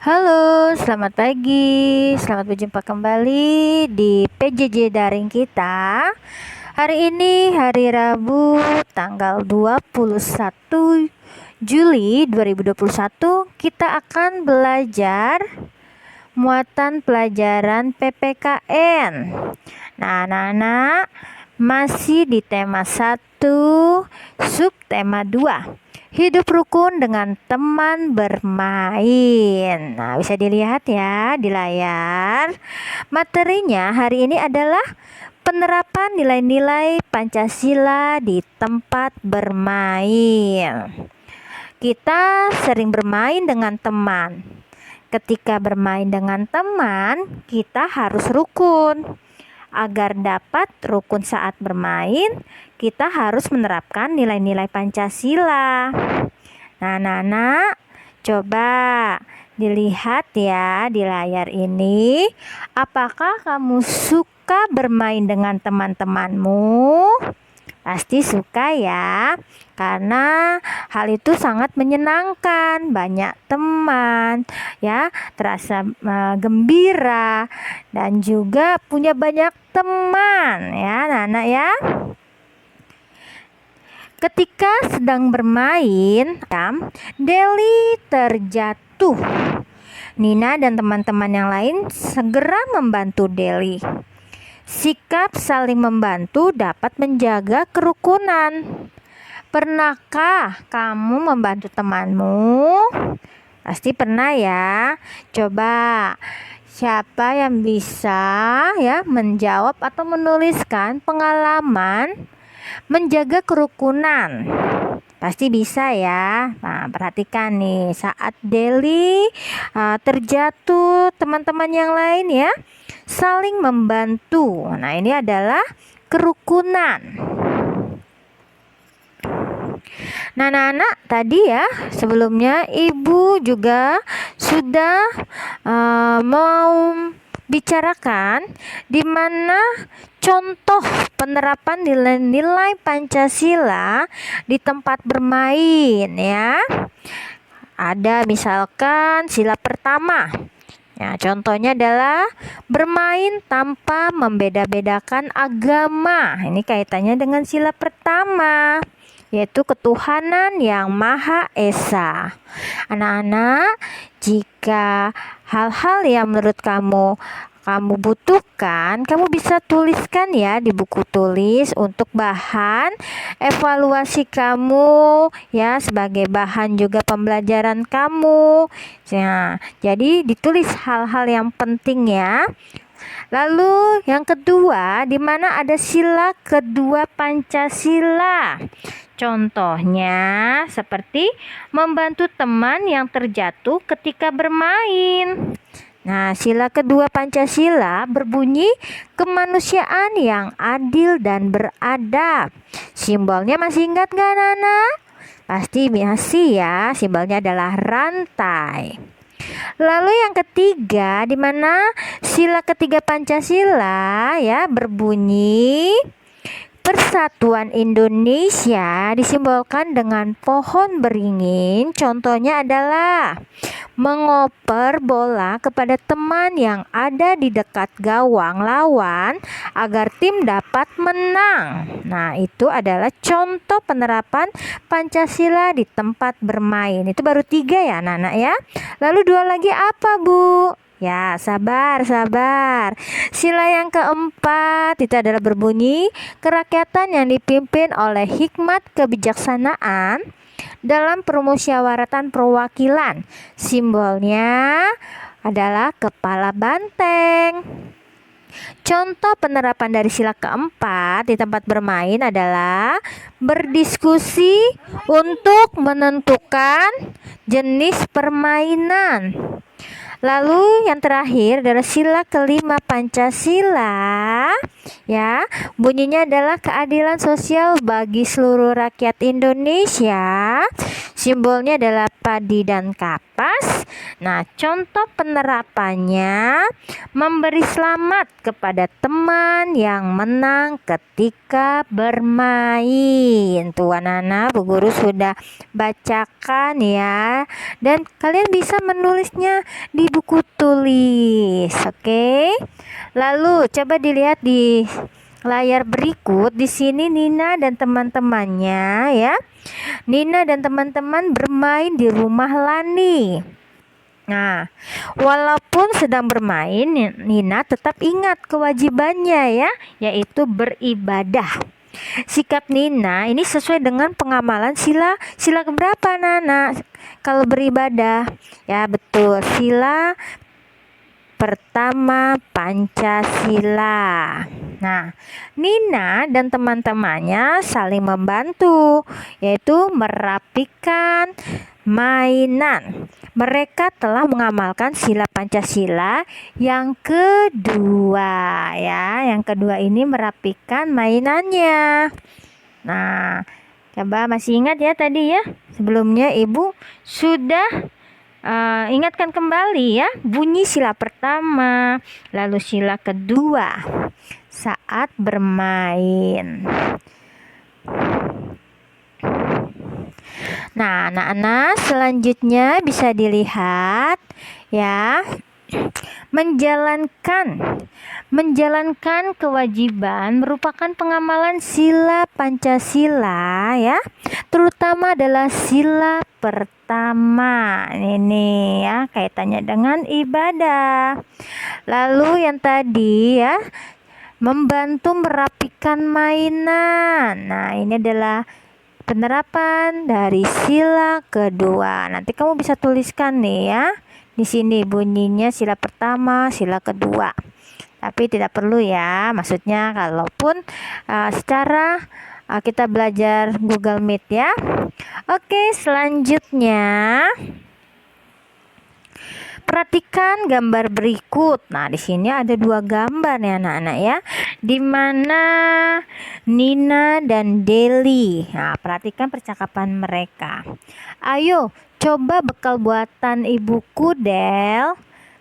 Halo, selamat pagi. Selamat berjumpa kembali di PJJ daring kita. Hari ini hari Rabu tanggal 21 Juli 2021 kita akan belajar muatan pelajaran PPKN. Nah, anak-anak masih di tema 1, subtema 2. Hidup rukun dengan teman bermain. Nah, bisa dilihat ya di layar. Materinya hari ini adalah penerapan nilai-nilai Pancasila di tempat bermain. Kita sering bermain dengan teman. Ketika bermain dengan teman, kita harus rukun. Agar dapat rukun saat bermain, kita harus menerapkan nilai-nilai Pancasila. Nah, anak-anak, coba dilihat ya di layar ini. Apakah kamu suka bermain dengan teman-temanmu? Pasti suka ya, karena hal itu sangat menyenangkan. Banyak teman ya, terasa gembira dan juga punya banyak teman ya anak-anak ya. Ketika sedang bermain, Deli terjatuh. Nina dan teman-teman yang lain segera membantu Deli. Sikap saling membantu dapat menjaga kerukunan. Pernahkah kamu membantu temanmu? Pasti pernah ya. Coba siapa yang bisa ya menjawab atau menuliskan pengalaman menjaga kerukunan? Pasti bisa ya. Nah, perhatikan nih, saat Deli terjatuh, teman-teman yang lain ya saling membantu. Nah, ini adalah kerukunan. Nah, anak-anak, tadi ya sebelumnya Ibu juga sudah mau bicarakan di mana contoh penerapan nilai-nilai Pancasila di tempat bermain ya. Ada misalkan sila pertama. Ya, contohnya adalah bermain tanpa membeda-bedakan agama. Ini kaitannya dengan sila pertama, yaitu ketuhanan yang Maha Esa. Anak-anak, jika hal-hal yang menurut kamu butuhkan, kamu bisa tuliskan ya di buku tulis untuk bahan evaluasi kamu ya, sebagai bahan juga pembelajaran kamu ya. Jadi ditulis hal-hal yang penting ya. Lalu yang kedua, di mana ada sila kedua Pancasila. Contohnya seperti membantu teman yang terjatuh ketika bermain. Nah, sila kedua Pancasila berbunyi kemanusiaan yang adil dan beradab. Simbolnya masih ingat gak, Nana? Pasti masih ya, simbolnya adalah rantai. Lalu yang ketiga, di mana sila ketiga Pancasila ya berbunyi Persatuan Indonesia disimbolkan dengan pohon beringin. Contohnya adalah mengoper bola kepada teman yang ada di dekat gawang lawan agar tim dapat menang. Nah, itu adalah contoh penerapan Pancasila di tempat bermain. Itu baru 3 ya anak-anak ya. Lalu 2 lagi apa, Bu? Ya, sabar. Sila yang keempat itu adalah berbunyi kerakyatan yang dipimpin oleh hikmat kebijaksanaan dalam permusyawaratan perwakilan. Simbolnya adalah kepala banteng. Contoh penerapan dari sila keempat di tempat bermain adalah berdiskusi untuk menentukan jenis permainan. Lalu yang terakhir adalah sila kelima Pancasila ya. Bunyinya adalah keadilan sosial bagi seluruh rakyat Indonesia. Simbolnya adalah padi dan kapas. Nah, contoh penerapannya memberi selamat kepada teman yang menang ketika bermain. Tuh anak-anak, Bu Guru sudah bacakan ya. Dan kalian bisa menulisnya di buku tulis. Oke. Lalu coba dilihat di layar berikut. Di sini Nina dan teman-temannya ya. Nina dan teman-teman bermain di rumah Lani. Nah, walaupun sedang bermain, Nina tetap ingat kewajibannya ya, yaitu beribadah. Sikap Nina ini sesuai dengan pengamalan sila keberapa, Nana? Kalau beribadah, ya betul, sila pertama Pancasila. Nah, Nina dan teman-temannya saling membantu, yaitu merapikan mainan. Mereka telah mengamalkan sila Pancasila yang kedua ya. Yang kedua ini merapikan mainannya. Nah, coba masih ingat ya tadi ya? Sebelumnya Ibu sudah ingatkan kembali ya, bunyi sila pertama, lalu sila kedua saat bermain. Nah, anak-anak, selanjutnya bisa dilihat ya, menjalankan kewajiban merupakan pengamalan sila Pancasila ya, terutama adalah sila pertama ini ya, kaitannya dengan ibadah. Lalu yang tadi ya, membantu merapikan mainan. Nah, ini adalah penerapan dari sila kedua. Nanti kamu bisa tuliskan nih ya. Di sini bunyinya sila pertama, sila kedua. Tapi tidak perlu ya. Maksudnya kalaupun secara kita belajar Google Meet ya. Oke, selanjutnya perhatikan gambar berikut. Nah, di sini ada dua gambar ya anak-anak ya, di mana Nina dan Deli. Nah, perhatikan percakapan mereka. Ayo, coba bekal buatan ibuku, Del.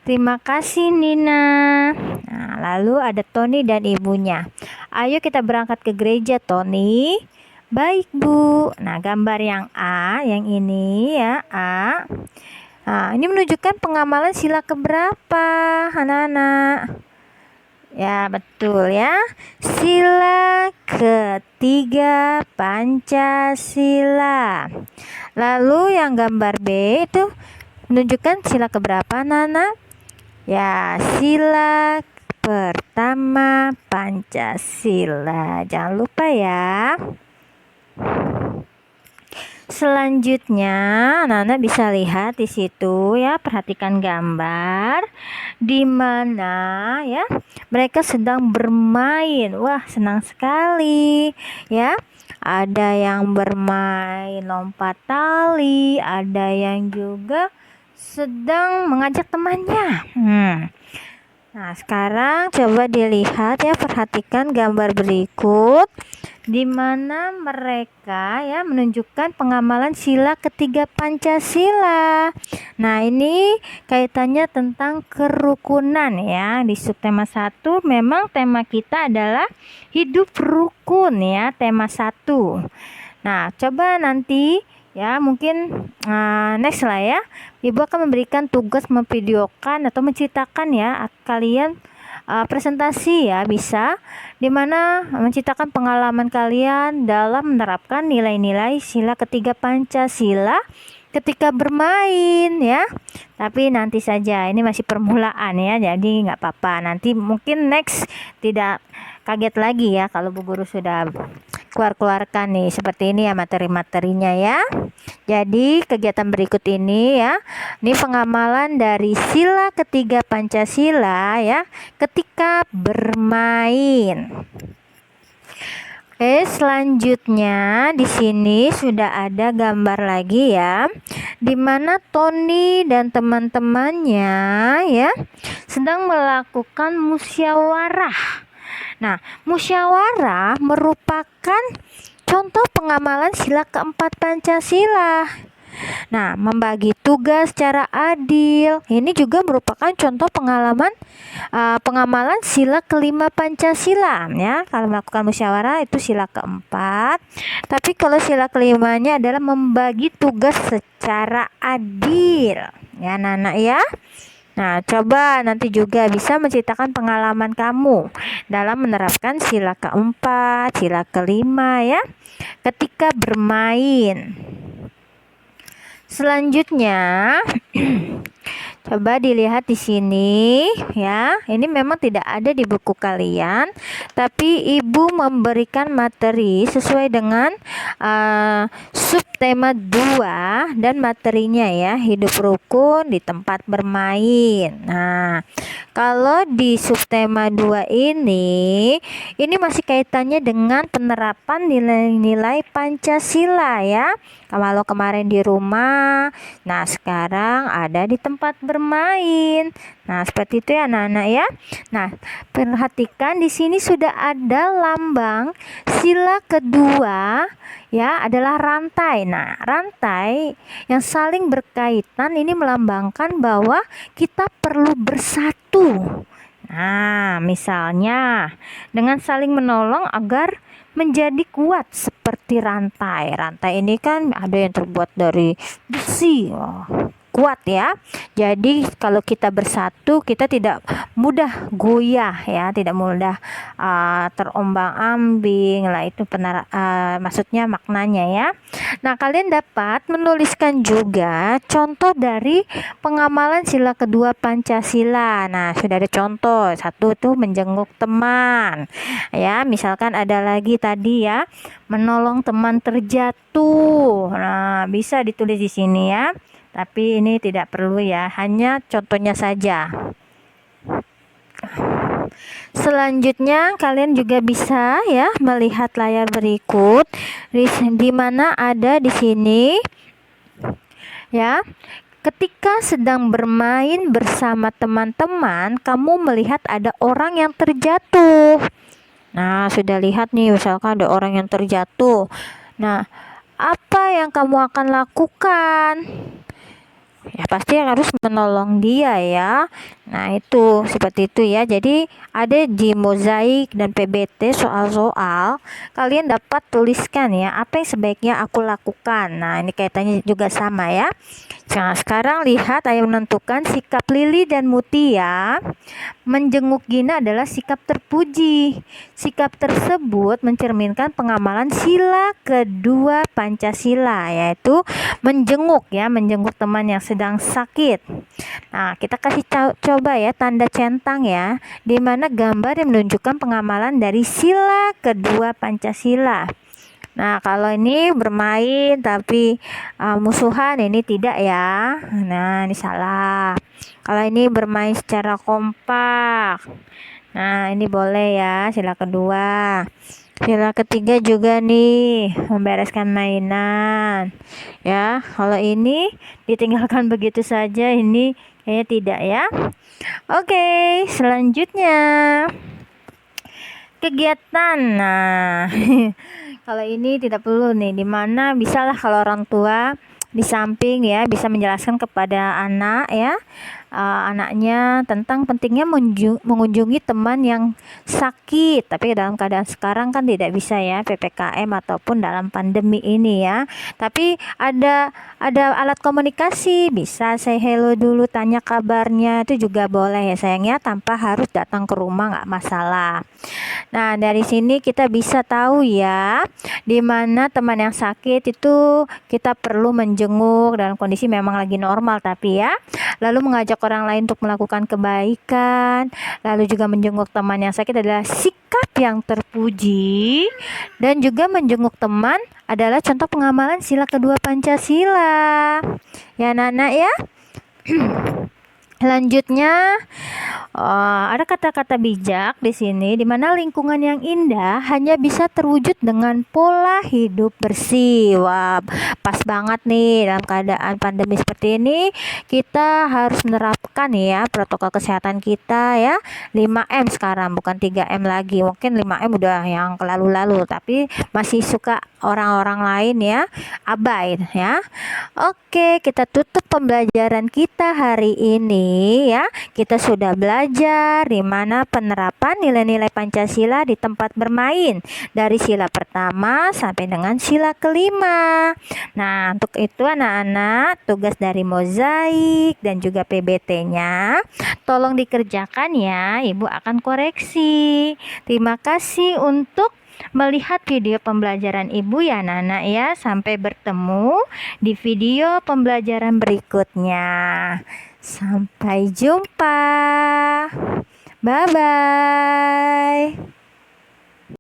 Terima kasih, Nina. Nah, lalu ada Tony dan ibunya. Ayo kita berangkat ke gereja, Tony. Baik, Bu. Nah, gambar yang A, yang ini ya, A. Nah, ini menunjukkan pengamalan sila keberapa, anak-anak? Ya, betul ya. Sila ketiga Pancasila. Lalu yang gambar B itu menunjukkan sila keberapa, anak-anak? Ya, sila pertama Pancasila. Jangan lupa ya. Selanjutnya, anak-anak bisa lihat di situ ya, perhatikan gambar di mana ya mereka sedang bermain. Wah, senang sekali ya. Ada yang bermain lompat tali, ada yang juga sedang mengajak temannya. Nah, sekarang coba dilihat ya, perhatikan gambar berikut di mana mereka ya menunjukkan pengamalan sila ketiga Pancasila. Nah, ini kaitannya tentang kerukunan ya. Di subtema 1 memang tema kita adalah hidup rukun ya, tema 1. Nah, coba nanti ya mungkin next lah ya, Ibu akan memberikan tugas memvideokan atau menceritakan ya kalian presentasi ya, bisa dimana menceritakan pengalaman kalian dalam menerapkan nilai-nilai sila ketiga Pancasila ketika bermain ya. Tapi nanti saja, ini masih permulaan ya, jadi nggak apa-apa, nanti mungkin next tidak kaget lagi ya kalau Bu Guru sudah keluarkan nih seperti ini ya materi-materinya ya. Jadi kegiatan berikut ini ya, ini pengamalan dari sila ketiga Pancasila ya ketika bermain. Oke, selanjutnya di sini sudah ada gambar lagi ya, di mana Tony dan teman-temannya ya sedang melakukan musyawarah. Nah, musyawarah merupakan contoh pengamalan sila keempat Pancasila. Nah, membagi tugas secara adil ini juga merupakan contoh pengamalan sila kelima Pancasila ya. Kalau melakukan musyawarah itu sila keempat. Tapi kalau sila kelimanya adalah membagi tugas secara adil. Ya, anak-anak ya. Nah, coba nanti juga bisa menceritakan pengalaman kamu dalam menerapkan sila keempat, sila kelima ya, ketika bermain. Selanjutnya, coba dilihat di sini ya. Ini memang tidak ada di buku kalian, tapi ibu memberikan materi sesuai dengan subtema 2 dan materinya ya, hidup rukun di tempat bermain. Nah, kalau di subtema 2 ini masih kaitannya dengan penerapan nilai-nilai Pancasila ya. Kalau kemarin di rumah, nah sekarang ada di tempat bermain. Nah, seperti itu ya anak-anak ya. Nah, perhatikan di sini sudah ada lambang sila kedua ya, adalah rantai. Nah, rantai yang saling berkaitan ini melambangkan bahwa kita perlu bersatu. Nah, misalnya dengan saling menolong agar menjadi kuat seperti rantai. Rantai ini kan ada yang terbuat dari besi. Kuat ya. Jadi kalau kita bersatu, kita tidak mudah goyah ya, tidak mudah terombang-ambing lah, itu maksudnya maknanya ya. Nah, kalian dapat menuliskan juga contoh dari pengamalan sila kedua Pancasila. Nah, sudah ada contoh. Satu tuh menjenguk teman. Ya, misalkan ada lagi tadi ya, menolong teman terjatuh. Nah, bisa ditulis di sini ya. Tapi ini tidak perlu ya, hanya contohnya saja. Selanjutnya kalian juga bisa ya melihat layar berikut di mana ada di sini ya. Ketika sedang bermain bersama teman-teman, kamu melihat ada orang yang terjatuh. Nah, sudah lihat nih, misalkan ada orang yang terjatuh. Nah, apa yang kamu akan lakukan? Ya, pasti harus menolong dia ya. Nah, itu seperti itu ya. Jadi ada di mozaik dan PBT soal-soal, kalian dapat tuliskan ya, apa yang sebaiknya aku lakukan. Nah, ini kaitannya juga sama ya. Nah, sekarang lihat, ayo menentukan sikap Lili dan Mutia. Menjenguk Gina adalah sikap terpuji. Sikap tersebut mencerminkan pengamalan sila kedua Pancasila, yaitu menjenguk ya, menjenguk teman yang sedang sakit. Nah, kita kasih coba ya tanda centang ya, di mana gambar yang menunjukkan pengamalan dari sila kedua Pancasila. Nah, kalau ini bermain tapi musuhan, ini tidak ya. Nah, ini salah. Kalau ini bermain secara kompak, nah ini boleh ya, sila kedua. Sila ketiga juga nih, membereskan mainan ya. Kalau ini ditinggalkan begitu saja, ini kayaknya tidak ya. Oke, selanjutnya kegiatan. Nah, kalau ini tidak perlu nih, dimana bisalah kalau orang tua di samping ya bisa menjelaskan kepada anak ya, anaknya tentang pentingnya mengunjungi teman yang sakit. Tapi dalam keadaan sekarang kan tidak bisa ya, PPKM ataupun dalam pandemi ini ya. Tapi ada alat komunikasi, bisa say hello dulu, tanya kabarnya, itu juga boleh ya sayangnya, tanpa harus datang ke rumah, nggak masalah. Nah, dari sini kita bisa tahu ya, di mana teman yang sakit itu kita perlu menjenguk dalam kondisi memang lagi normal, tapi ya, lalu mengajak orang lain untuk melakukan kebaikan, lalu juga menjenguk teman yang sakit adalah sikap yang terpuji, dan juga menjenguk teman adalah contoh pengamalan sila kedua Pancasila. Ya, Nana ya. Selanjutnya, ada kata-kata bijak di sini, di mana lingkungan yang indah hanya bisa terwujud dengan pola hidup bersih. Wah, pas banget nih dalam keadaan pandemi seperti ini, kita harus menerapkan ya protokol kesehatan kita ya. 5M sekarang, bukan 3M lagi. Mungkin 5M udah yang lalu-lalu, tapi masih suka orang-orang lain ya abai ya. Oke, kita tutup pembelajaran kita hari ini ya. Kita sudah belajar di mana penerapan nilai-nilai Pancasila di tempat bermain dari sila pertama sampai dengan sila kelima. Nah, untuk itu anak-anak, tugas dari mozaik dan juga PBT-nya tolong dikerjakan ya. Ibu akan koreksi. Terima kasih untuk melihat video pembelajaran Ibu ya anak-anak ya. Sampai bertemu di video pembelajaran berikutnya. Sampai jumpa. Bye bye.